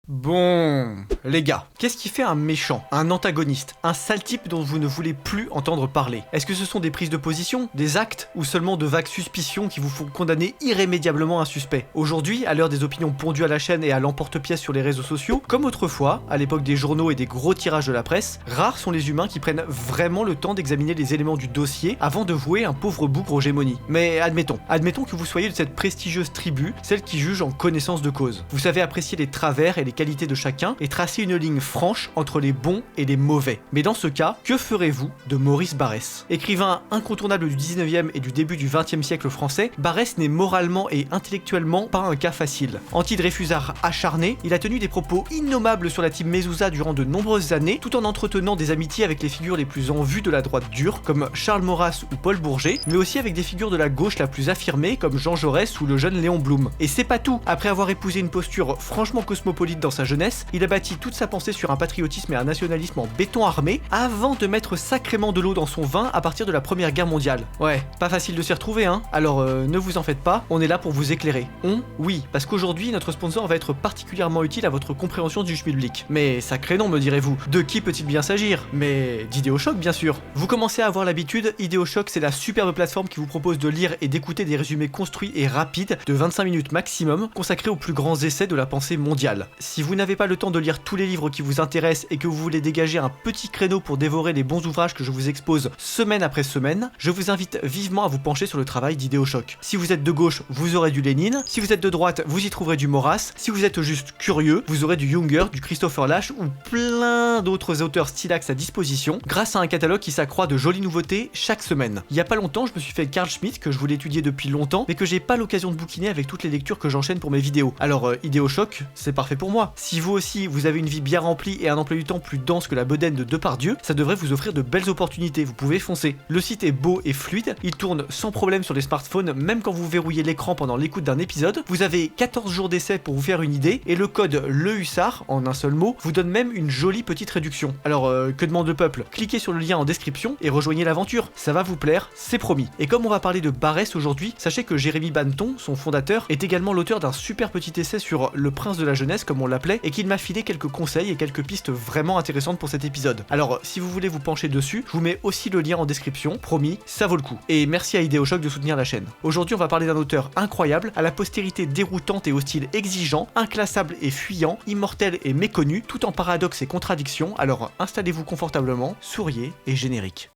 Bon, les gars, qu'est-ce qui fait un méchant, un antagoniste, un sale type dont vous ne voulez plus entendre parler? Est-ce que ce sont des prises de position, des actes, ou seulement de vagues suspicions qui vous font condamner irrémédiablement un suspect? Aujourd'hui, à l'heure des opinions pondues à la chaîne et à l'emporte-pièce sur les réseaux sociaux, comme autrefois, à l'époque des journaux et des gros tirages de la presse, rares sont les humains qui prennent vraiment le temps d'examiner les éléments du dossier avant de vouer un pauvre bougre aux gémonies. Mais admettons que vous soyez de cette prestigieuse tribu, celle qui juge en connaissance de cause. Vous savez apprécier les travers et les qualités de chacun et tracer une ligne franche entre les bons et les mauvais. Mais dans ce cas, que ferez-vous de Maurice Barrès? Écrivain incontournable du 19e et du début du 20e siècle français, Barrès n'est moralement et intellectuellement pas un cas facile. Anti-Dreyfusard acharné, il a tenu des propos innommables sur la team Mezouza durant de nombreuses années, tout en entretenant des amitiés avec les figures les plus en vue de la droite dure, comme Charles Maurras ou Paul Bourget, mais aussi avec des figures de la gauche la plus affirmée, comme Jean Jaurès ou le jeune Léon Blum. Et c'est pas tout. Après avoir épousé une posture franchement cosmopolite dans sa jeunesse, il a bâti toute sa pensée sur un patriotisme et un nationalisme en béton armé, avant de mettre sacrément de l'eau dans son vin à partir de la Première Guerre mondiale. Ouais, pas facile de s'y retrouver, hein. Alors ne vous en faites pas, on est là pour vous éclairer. Oui, parce qu'aujourd'hui, notre sponsor va être particulièrement utile à votre compréhension du schmilblick. Mais sacré nom, me direz-vous. De qui peut-il bien s'agir? Mais d'Idéochoc, bien sûr. Vous commencez à avoir l'habitude, Idéochoc, c'est la superbe plateforme qui vous propose de lire et d'écouter des résumés construits et rapides de 25 minutes maximum, consacrés aux plus grands essais de la pensée mondiale. Si vous n'avez pas le temps de lire tous les livres qui vous intéressent et que vous voulez dégager un petit créneau pour dévorer les bons ouvrages que je vous expose semaine après semaine, je vous invite vivement à vous pencher sur le travail d'Idéochoc. Si vous êtes de gauche, vous aurez du Lénine, si vous êtes de droite, vous y trouverez du Maurras, si vous êtes juste curieux, vous aurez du Junger, du Christopher Lasch ou plein d'autres auteurs stylax à disposition, grâce à un catalogue qui s'accroît de jolies nouveautés chaque semaine. Il y a pas longtemps, je me suis fait Carl Schmitt, que je voulais étudier depuis longtemps, mais que j'ai pas l'occasion de bouquiner avec toutes les lectures que j'enchaîne pour mes vidéos. Alors Idéochoc, c'est parfait pour moi. Si vous aussi, vous avez une vie bien remplie et un emploi du temps plus dense que la bedaine de Depardieu, ça devrait vous offrir de belles opportunités, vous pouvez foncer. Le site est beau et fluide, il tourne sans problème sur les smartphones, même quand vous verrouillez l'écran pendant l'écoute d'un épisode. Vous avez 14 jours d'essai pour vous faire une idée, et le code LEHUSSARD, en un seul mot, vous donne même une jolie petite réduction. Alors, que demande le peuple? Cliquez sur le lien en description et rejoignez l'aventure, ça va vous plaire, c'est promis. Et comme on va parler de Barrès aujourd'hui, sachez que Jérémy Banneton, son fondateur, est également l'auteur d'un super petit essai sur le prince de la jeunesse, comme on l'appelait, et qu'il m'a filé quelques conseils et quelques pistes vraiment intéressantes pour cet épisode. Alors, si vous voulez vous pencher dessus, je vous mets aussi le lien en description, promis, ça vaut le coup. Et merci à Idéochoc de soutenir la chaîne. Aujourd'hui, on va parler d'un auteur incroyable, à la postérité déroutante et au style exigeant, inclassable et fuyant, immortel et méconnu, tout en paradoxe et contradiction. Alors, installez-vous confortablement, souriez et générique.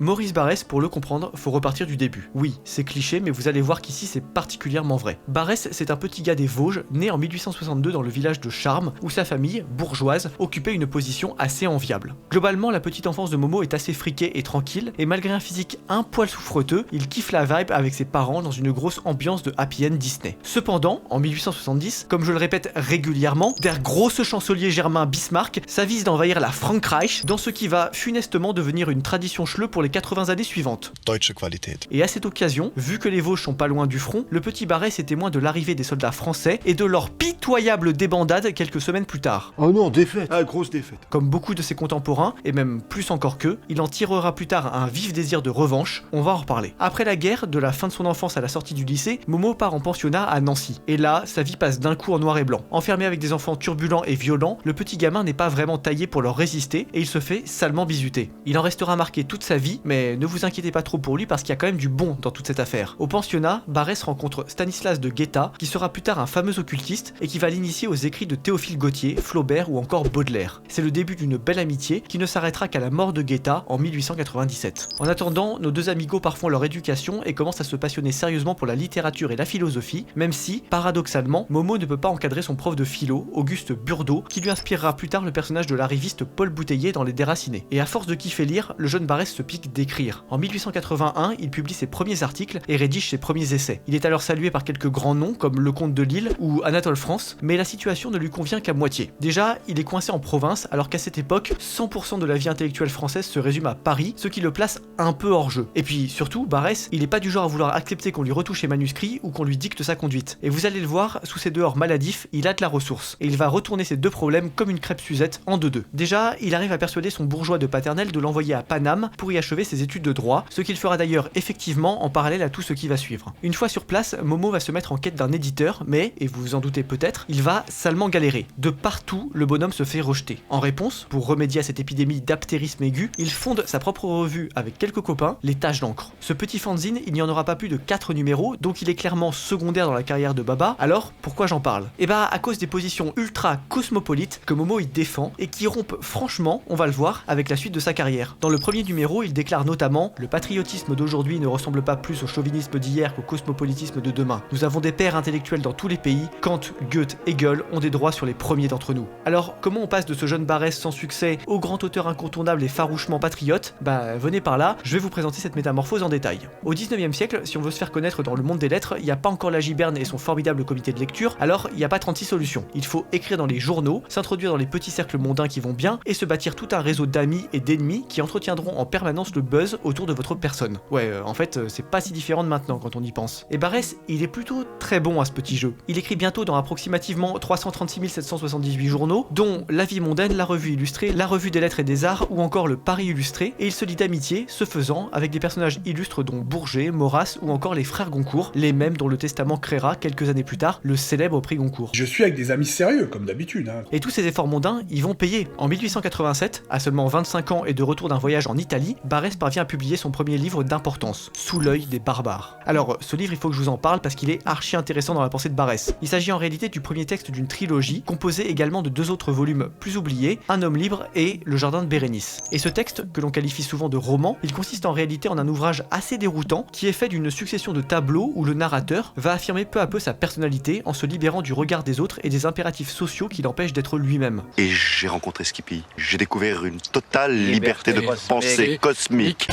Maurice Barrès, pour le comprendre, faut repartir du début. Oui, c'est cliché, mais vous allez voir qu'ici c'est particulièrement vrai. Barrès, c'est un petit gars des Vosges, né en 1862 dans le village de Charmes, où sa famille, bourgeoise, occupait une position assez enviable. Globalement, la petite enfance de Momo est assez friquée et tranquille, et malgré un physique un poil souffreteux, il kiffe la vibe avec ses parents dans une grosse ambiance de happy end Disney. Cependant, en 1870, comme je le répète régulièrement, der grosse chancelier Germain Bismarck s'avise d'envahir la Frankreich, dans ce qui va funestement devenir une tradition chleu pour les 80 années suivantes. Deutsche Qualität. Et à cette occasion, vu que les Vosges sont pas loin du front, le petit Barrès est témoin de l'arrivée des soldats français et de leur pitoyable débandade quelques semaines plus tard. Oh non, défaite. Ah, grosse défaite. Comme beaucoup de ses contemporains, et même plus encore qu'eux, il en tirera plus tard un vif désir de revanche, on va en reparler. Après la guerre, de la fin de son enfance à la sortie du lycée, Momo part en pensionnat à Nancy. Et là, sa vie passe d'un coup en noir et blanc. Enfermé avec des enfants turbulents et violents, le petit gamin n'est pas vraiment taillé pour leur résister et il se fait salement bisuter. Il en restera marqué toute sa vie, mais ne vous inquiétez pas trop pour lui parce qu'il y a quand même du bon dans toute cette affaire. Au pensionnat, Barrès rencontre Stanislas de Guetta, qui sera plus tard un fameux occultiste et qui va l'initier aux écrits de Théophile Gautier, Flaubert ou encore Baudelaire. C'est le début d'une belle amitié qui ne s'arrêtera qu'à la mort de Guetta en 1897. En attendant, nos deux amigos parfont leur éducation et commencent à se passionner sérieusement pour la littérature et la philosophie, même si, paradoxalement, Momo ne peut pas encadrer son prof de philo, Auguste Burdeau, qui lui inspirera plus tard le personnage de l'arriviste Paul Bouteiller dans Les Déracinés. Et à force de kiffer lire, le jeune Barrès se pique pratique d'écrire. En 1881, il publie ses premiers articles et rédige ses premiers essais. Il est alors salué par quelques grands noms comme le comte de Lille ou Anatole France, mais la situation ne lui convient qu'à moitié. Déjà, il est coincé en province alors qu'à cette époque, 100% de la vie intellectuelle française se résume à Paris, ce qui le place un peu hors jeu. Et puis surtout, Barrès, il est pas du genre à vouloir accepter qu'on lui retouche ses manuscrits ou qu'on lui dicte sa conduite. Et vous allez le voir, sous ses dehors maladifs, il a de la ressource. Et il va retourner ces deux problèmes comme une crêpe Suzette en deux. Déjà, il arrive à persuader son bourgeois de paternelle de l'envoyer à Paname pour y achever ses études de droit, ce qu'il fera d'ailleurs effectivement en parallèle à tout ce qui va suivre. Une fois sur place, Momo va se mettre en quête d'un éditeur, mais, et vous vous en doutez peut-être, il va salement galérer. De partout, le bonhomme se fait rejeter. En réponse, pour remédier à cette épidémie d'aptérisme aigu, il fonde sa propre revue avec quelques copains, les Taches d'encre. Ce petit fanzine, il n'y en aura pas plus de 4 numéros, donc il est clairement secondaire dans la carrière de Baba. Alors, pourquoi j'en parle? Et bah à cause des positions ultra cosmopolites que Momo y défend et qui rompent franchement, on va le voir, avec la suite de sa carrière. Dans le premier numéro, il déclare notamment: le patriotisme d'aujourd'hui ne ressemble pas plus au chauvinisme d'hier qu'au cosmopolitisme de demain. Nous avons des pères intellectuels dans tous les pays, Kant, Goethe, Hegel ont des droits sur les premiers d'entre nous. Alors, comment on passe de ce jeune Barrès sans succès au grand auteur incontournable et farouchement patriote? Bah venez par là, je vais vous présenter cette métamorphose en détail. Au 19e siècle, si on veut se faire connaître dans le monde des lettres, il n'y a pas encore la Giberne et son formidable comité de lecture, alors il n'y a pas 36 solutions. Il faut écrire dans les journaux, s'introduire dans les petits cercles mondains qui vont bien, et se bâtir tout un réseau d'amis et d'ennemis qui entretiendront en permanence le buzz autour de votre personne. Ouais, en fait, c'est pas si différent de maintenant quand on y pense. Et Barrès, il est plutôt très bon à ce petit jeu. Il écrit bientôt dans approximativement 336 778 journaux, dont La Vie mondaine, La Revue illustrée, La Revue des lettres et des arts ou encore le Paris illustré, et il se lie d'amitié, ce faisant, avec des personnages illustres dont Bourget, Maurras ou encore les frères Goncourt, les mêmes dont le testament créera quelques années plus tard le célèbre prix Goncourt. Je suis avec des amis sérieux, comme d'habitude. Et tous ces efforts mondains, ils vont payer. En 1887, à seulement 25 ans et de retour d'un voyage en Italie, Barrès parvient à publier son premier livre d'importance, Sous l'œil des barbares. Alors, ce livre, il faut que je vous en parle parce qu'il est archi intéressant dans la pensée de Barrès. Il s'agit en réalité du premier texte d'une trilogie, composée également de deux autres volumes plus oubliés, Un homme libre et Le jardin de Bérénice. Et ce texte, que l'on qualifie souvent de roman, il consiste en réalité en un ouvrage assez déroutant, qui est fait d'une succession de tableaux où le narrateur va affirmer peu à peu sa personnalité en se libérant du regard des autres et des impératifs sociaux qui l'empêchent d'être lui-même. Et j'ai rencontré Skippy. J'ai découvert une totale liberté de pensée cosmique.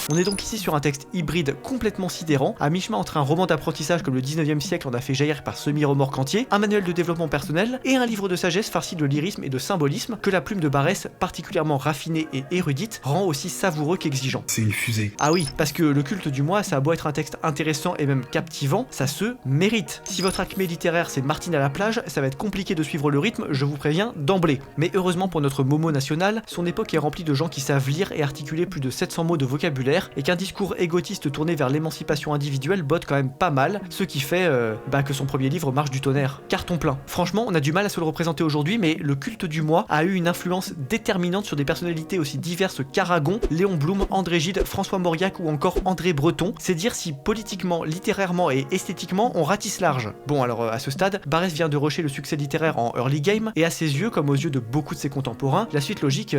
On est donc ici sur un texte hybride complètement sidérant, à mi-chemin entre un roman d'apprentissage comme le 19e siècle en a fait jaillir par semi-remorque entier, un manuel de développement personnel et un livre de sagesse farci de lyrisme et de symbolisme que la plume de Barrès, particulièrement raffinée et érudite, rend aussi savoureux qu'exigeant. C'est une fusée. Ah oui, parce que le culte du moi, ça a beau être un texte intéressant et même captivant, ça se mérite. Si votre acmé littéraire c'est Martine à la plage, ça va être compliqué de suivre le rythme, je vous préviens d'emblée. Mais heureusement pour notre Momo national, son époque est remplie de gens qui savent lire et articuler plus de 700 mots de vocabulaire, et qu'un discours égotiste tourné vers l'émancipation individuelle botte quand même pas mal, ce qui fait que son premier livre marche du tonnerre. Carton plein. Franchement, on a du mal à se le représenter aujourd'hui, mais le culte du moi a eu une influence déterminante sur des personnalités aussi diverses qu'Aragon, Léon Blum, André Gide, François Mauriac ou encore André Breton. C'est dire si politiquement, littérairement et esthétiquement on ratisse large. Bon alors à ce stade, Barrès vient de rusher le succès littéraire en early game, et à ses yeux, comme aux yeux de beaucoup de ses contemporains, la suite logique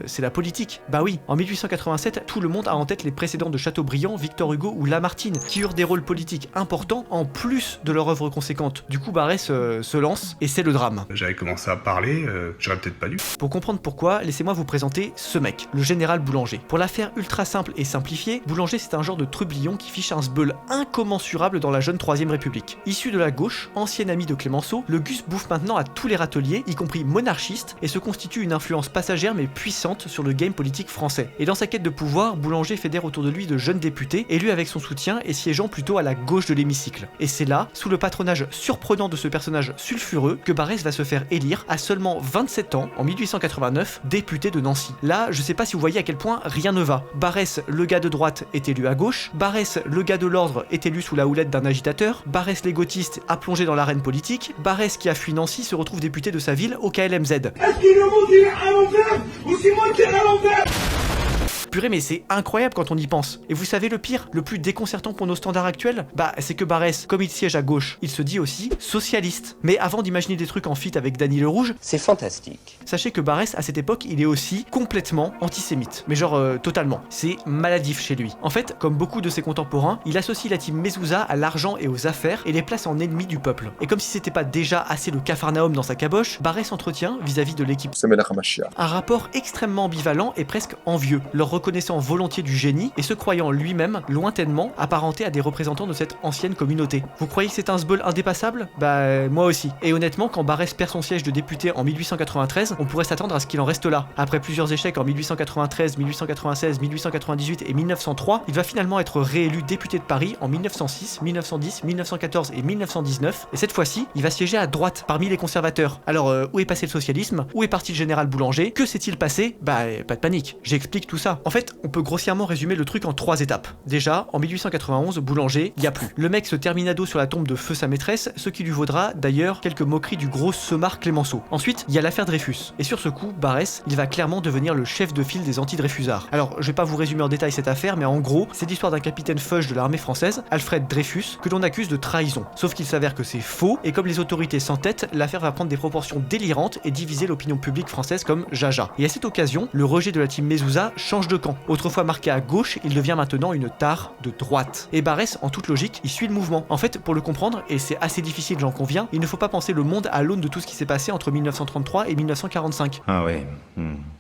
c'est la politique. Bah oui, en 1887, tout le monde a en tête les précédents de Chateaubriand, Victor Hugo ou Lamartine, qui eurent des rôles politiques importants en plus de leur œuvre conséquente. Du coup, Barrès se lance, et c'est le drame. J'avais commencé à parler, j'aurais peut-être pas dû. Pour comprendre pourquoi, laissez-moi vous présenter ce mec, le général Boulanger. Pour la faire ultra simple et simplifiée, Boulanger c'est un genre de trublion qui fiche un sbeul incommensurable dans la jeune 3ème République. Issu de la gauche, ancien ami de Clémenceau, le Gus bouffe maintenant à tous les râteliers, y compris monarchistes, et se constitue une influence passagère mais puissante sur le game politique français. Et dans sa quête de pouvoir, Boulanger fédère autour de lui de jeunes députés, élus avec son soutien et siégeant plutôt à la gauche de l'hémicycle. Et c'est là, sous le patronage surprenant de ce personnage sulfureux, que Barrès va se faire élire à seulement 27 ans, en 1889, député de Nancy. Là, je sais pas si vous voyez à quel point rien ne va. Barrès, le gars de droite, est élu à gauche, Barrès, le gars de l'ordre, est élu sous la houlette d'un agitateur, Barrès l'égotiste a plongé dans l'arène politique, Barrès qui a fui Nancy se retrouve député de sa ville au KLMZ. Est-ce qu'il me dit à l'envers ou c'est moi qui est à l'envers? Purée, mais c'est incroyable quand on y pense. Et vous savez le pire, le plus déconcertant pour nos standards actuels? Bah, c'est que Barrès, comme il siège à gauche, il se dit aussi socialiste. Mais avant d'imaginer des trucs en feat avec Dany le Rouge, c'est fantastique. Sachez que Barrès, à cette époque, il est aussi complètement antisémite. Mais genre, totalement. C'est maladif chez lui. En fait, comme beaucoup de ses contemporains, il associe la team Mezouza à l'argent et aux affaires et les place en ennemis du peuple. Et comme si c'était pas déjà assez le capharnaüm dans sa caboche, Barrès entretient, vis-à-vis de l'équipe, un rapport extrêmement ambivalent et presque envieux, leur reconnaissant volontiers du génie et se croyant lui-même lointainement apparenté à des représentants de cette ancienne communauté. Vous croyez que c'est un sbeul indépassable? Bah moi aussi. Et honnêtement, quand Barès perd son siège de député en 1893, on pourrait s'attendre à ce qu'il en reste là. Après plusieurs échecs en 1893, 1896, 1898 et 1903, il va finalement être réélu député de Paris en 1906, 1910, 1914 et 1919, et cette fois-ci, il va siéger à droite parmi les conservateurs. Alors, où est passé le socialisme? Où est parti le général Boulanger? Que s'est-il passé? Bah, pas de panique, j'explique tout ça. En fait, on peut grossièrement résumer le truc en 3 étapes. Déjà, en 1891, Boulanger, y a plus. Le mec se terminado sur la tombe de feu sa maîtresse, ce qui lui vaudra d'ailleurs quelques moqueries du gros Semar Clémenceau. Ensuite, il y a l'affaire Dreyfus. Et sur ce coup, Barès, il va clairement devenir le chef de file des anti-Dreyfusards. Alors, je vais pas vous résumer en détail cette affaire, mais en gros, c'est l'histoire d'un capitaine feuge de l'armée française, Alfred Dreyfus, que l'on accuse de trahison. Sauf qu'il s'avère que c'est faux, et comme les autorités s'entêtent, l'affaire va prendre des proportions délirantes et diviser l'opinion publique française comme jaja. Et à cette occasion, le rejet de la team Mezouza change de camp. Autrefois marqué à gauche, il devient maintenant une tare de droite. Et Barès, en toute logique, il suit le mouvement. En fait, pour le comprendre, et c'est assez difficile, j'en conviens, il ne faut pas penser le monde à l'aune de tout ce qui s'est passé entre 1933 et 1945. Ah ouais,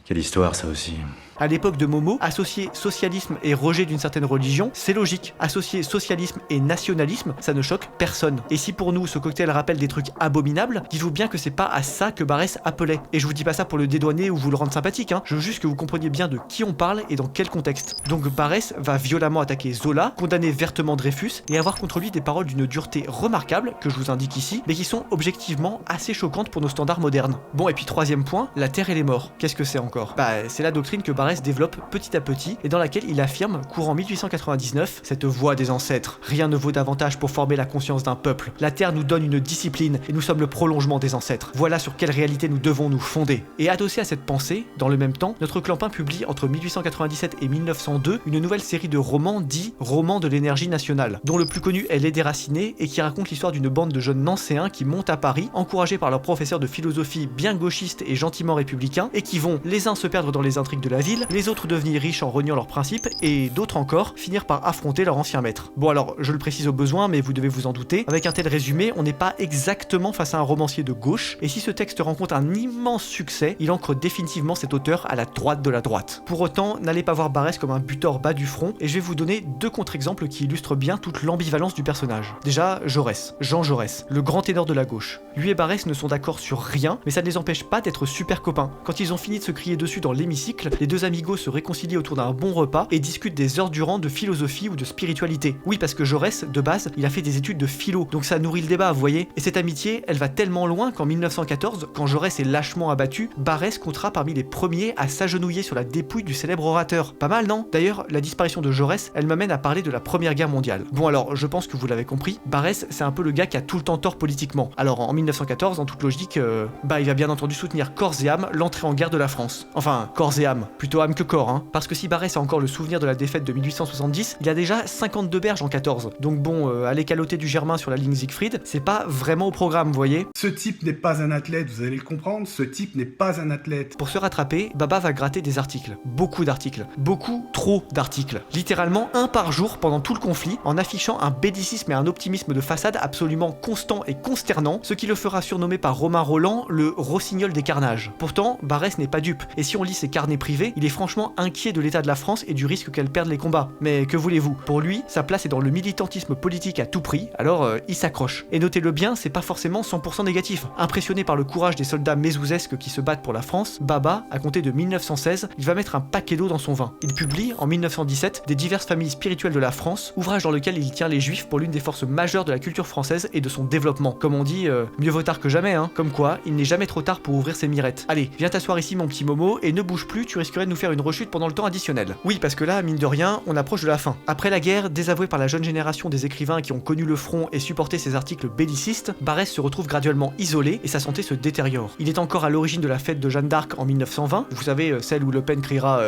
quelle histoire ça aussi. À l'époque de Momo, associer socialisme et rejet d'une certaine religion, c'est logique. Associer socialisme et nationalisme, ça ne choque personne. Et si pour nous ce cocktail rappelle des trucs abominables, dites-vous bien que c'est pas à ça que Barès appelait. Et je vous dis pas ça pour le dédouaner ou vous le rendre sympathique, hein. Je veux juste que vous compreniez bien de qui on parle et dans quel contexte. Donc Barès va violemment attaquer Zola, condamner vertement Dreyfus et avoir contre lui des paroles d'une dureté remarquable, que je vous indique ici, mais qui sont objectivement assez choquantes pour nos standards modernes. Bon, et puis troisième point, la terre et les morts. Qu'est-ce que c'est encore? Bah, c'est la doctrine que Barès développe petit à petit et dans laquelle il affirme, courant 1899, cette voix des ancêtres. Rien ne vaut davantage pour former la conscience d'un peuple. La terre nous donne une discipline et nous sommes le prolongement des ancêtres. Voilà sur quelle réalité nous devons nous fonder. Et adossé à cette pensée, dans le même temps, notre Clampin publie entre 1897 et 1902 une nouvelle série de romans dits Romans de l'énergie nationale, dont le plus connu est Les Déracinés et qui raconte l'histoire d'une bande de jeunes nancéens qui montent à Paris, encouragés par leur professeur de philosophie bien gauchiste et gentiment républicain, et qui vont les uns se perdre dans les intrigues de la ville, les autres devenir riches en reniant leurs principes, et d'autres encore finir par affronter leur ancien maître. Bon alors, je le précise au besoin, mais vous devez vous en douter, avec un tel résumé, on n'est pas exactement face à un romancier de gauche, et si ce texte rencontre un immense succès, il ancre définitivement cet auteur à la droite de la droite. Pour autant, n'allez pas voir Barès comme un butor bas du front, et je vais vous donner 2 contre-exemples qui illustrent bien toute l'ambivalence du personnage. Déjà, Jaurès, Jean Jaurès, le grand ténor de la gauche. Lui et Barès ne sont d'accord sur rien, mais ça ne les empêche pas d'être super copains. Quand ils ont fini de se crier dessus dans l'hémicycle, les deux amigos se réconcilient autour d'un bon repas et discutent des heures durant de philosophie ou de spiritualité. Oui, parce que Jaurès, de base, il a fait des études de philo, donc ça nourrit le débat, vous voyez. Et cette amitié, elle va tellement loin qu'en 1914, quand Jaurès est lâchement abattu, Barès comptera parmi les premiers à s'agenouiller sur la dépouille du célèbre orateur. Pas mal, non? D'ailleurs, la disparition de Jaurès, elle m'amène à parler de la Première Guerre mondiale. Bon alors, je pense que vous l'avez compris, Barès, c'est un peu le gars qui a tout le temps tort politiquement. Alors en 1914, en toute logique, il va bien entendu soutenir corps et âme l'entrée en guerre de la France. Enfin, corps et âme, plutôt âme que corps, hein. Parce que si Barès a encore le souvenir de la défaite de 1870, il a déjà 52 berges en 14. Donc bon, aller caloter du Germain sur la ligne Siegfried, c'est pas vraiment au programme, vous voyez. Ce type n'est pas un athlète, vous allez le comprendre, ce type n'est pas un athlète. Pour se rattraper, Baba va gratter des articles. Beaucoup d'articles. Beaucoup trop d'articles. Littéralement un par jour pendant tout le conflit, en affichant un bellicisme et un optimisme de façade absolument constant et consternant, ce qui le fera surnommer par Romain Rolland le Rossignol des carnages. Pourtant, Barès n'est pas dupe, et si on lit ses carnets privés, il est franchement inquiet de l'état de la France et du risque qu'elle perde les combats. Mais que voulez-vous? Pour lui, sa place est dans le militantisme politique à tout prix, alors il s'accroche. Et notez-le bien, c'est pas forcément 100% négatif. Impressionné par le courage des soldats mézouzesques qui se battent pour la France, Baba, à compter de 1916, il va mettre un paquet d'eau dans son vin. Il publie, en 1917, des diverses familles spirituelles de la France, ouvrage dans lequel il tient les juifs pour l'une des forces majeures de la culture française et de son développement. Comme on dit, mieux vaut tard que jamais, hein. Comme quoi, il n'est jamais trop tard pour ouvrir ses mirettes. Allez, viens t'asseoir ici mon petit Momo, et ne bouge plus, tu risquerais de nous faire une rechute pendant le temps additionnel. Oui, parce que là, mine de rien, on approche de la fin. Après la guerre, désavoué par la jeune génération des écrivains qui ont connu le front et supporté ses articles bellicistes, Barès se retrouve graduellement isolé et sa santé se détériore. Il est encore à l'origine de la fête de Jeanne d'Arc en 1920, vous savez, celle où Le Pen criera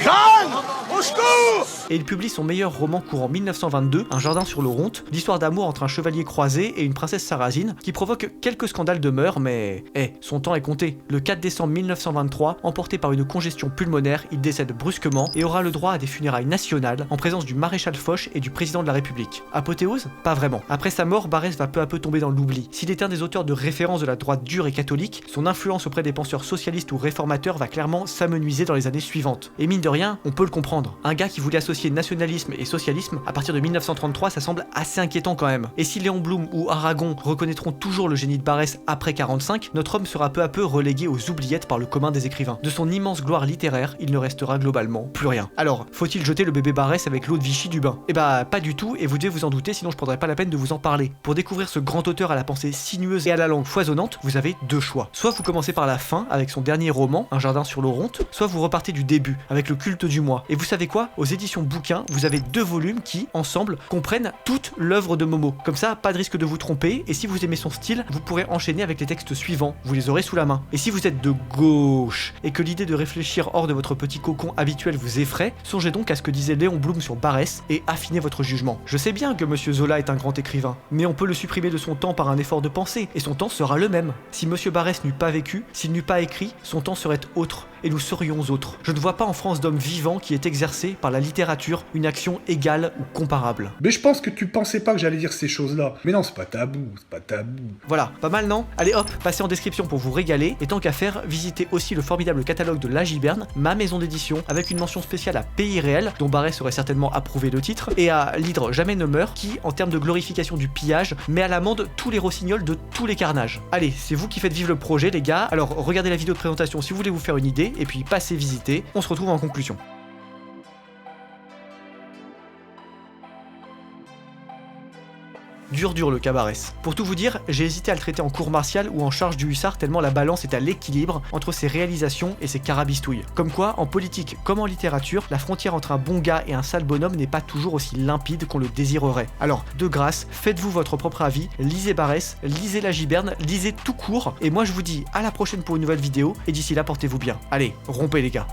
Jeanne, Et il publie son meilleur roman courant 1922, Un jardin sur l'Oronte, l'histoire d'amour entre un chevalier croisé et une princesse sarrasine, qui provoque quelques scandales de mœurs, mais son temps est compté. Le 4 décembre 1923, emporté par une congestion pulmonaire, il décède brusquement et aura le droit à des funérailles nationales en présence du maréchal Foch et du président de la République. Apothéose? Pas vraiment. Après sa mort, Barrès va peu à peu tomber dans l'oubli. S'il est un des auteurs de référence de la droite dure et catholique, son influence auprès des penseurs socialistes ou réformateurs va clairement s'amenuiser dans les années suivantes. Et mine de rien, on peut le comprendre. Un gars qui voulait associer nationalisme et socialisme, à partir de 1933, ça semble assez inquiétant quand même. Et si Léon Blum ou Aragon reconnaîtront toujours le génie de Barrès après 45, notre homme sera peu à peu relégué aux oubliettes par le commun des écrivains. De son immense gloire littéraire, il ne restera globalement plus rien. Alors, faut-il jeter le bébé Barrès avec l'eau de Vichy du bain? Eh bah, pas du tout, et vous devez vous en douter, sinon je prendrais pas la peine de vous en parler. Pour découvrir ce grand auteur à la pensée sinueuse et à la langue foisonnante, vous avez deux choix. Soit vous commencez par la fin, avec son dernier roman, Un jardin sur l'Oronte, soit vous repartez du début, avec Le culte du moi. Et vous savez quoi? Aux éditions Bouquin, vous avez deux volumes qui, ensemble, comprennent toute l'œuvre de Momo. Comme ça, pas de risque de vous tromper, et si vous aimez son style, vous pourrez enchaîner avec les textes suivants, vous les aurez sous la main. Et si vous êtes de gauche, et que l'idée de réfléchir hors de votre petit cocon habituel vous effraie, songez donc à ce que disait Léon Blum sur Barrès, et affinez votre jugement. Je sais bien que Monsieur Zola est un grand écrivain, mais on peut le supprimer de son temps par un effort de pensée, et son temps sera le même. Si Monsieur Barrès n'eût pas vécu, s'il n'eût pas écrit, son temps serait autre, et nous serions autres. Je ne vois pas en France d'homme vivant qui ait exercé, par la littérature, une action égale ou comparable. Mais je pense que tu pensais pas que j'allais dire ces choses-là. Mais non, c'est pas tabou, c'est pas tabou. Voilà, pas mal non? Allez hop, passez en description pour vous régaler, et tant qu'à faire, visitez aussi le formidable catalogue de La Giberne, ma maison d'édition, avec une mention spéciale à Pays réel, dont Barrès aurait certainement approuvé le titre, et à L'Hydre jamais ne meurt, qui, en termes de glorification du pillage, met à l'amende tous les rossignols de tous les carnages. Allez, c'est vous qui faites vivre le projet les gars, alors regardez la vidéo de présentation si vous voulez vous faire une idée, et puis passez visiter, on se retrouve en conclusion. Dur le cas Barrès. Pour tout vous dire, j'ai hésité à le traiter en cours martial ou en charge du hussard tellement la balance est à l'équilibre entre ses réalisations et ses carabistouilles. Comme quoi, en politique comme en littérature, la frontière entre un bon gars et un sale bonhomme n'est pas toujours aussi limpide qu'on le désirerait. Alors, de grâce, faites-vous votre propre avis, lisez Barrès, lisez La Giberne, lisez tout court, et moi je vous dis à la prochaine pour une nouvelle vidéo, et d'ici là portez-vous bien. Allez, rompez les gars.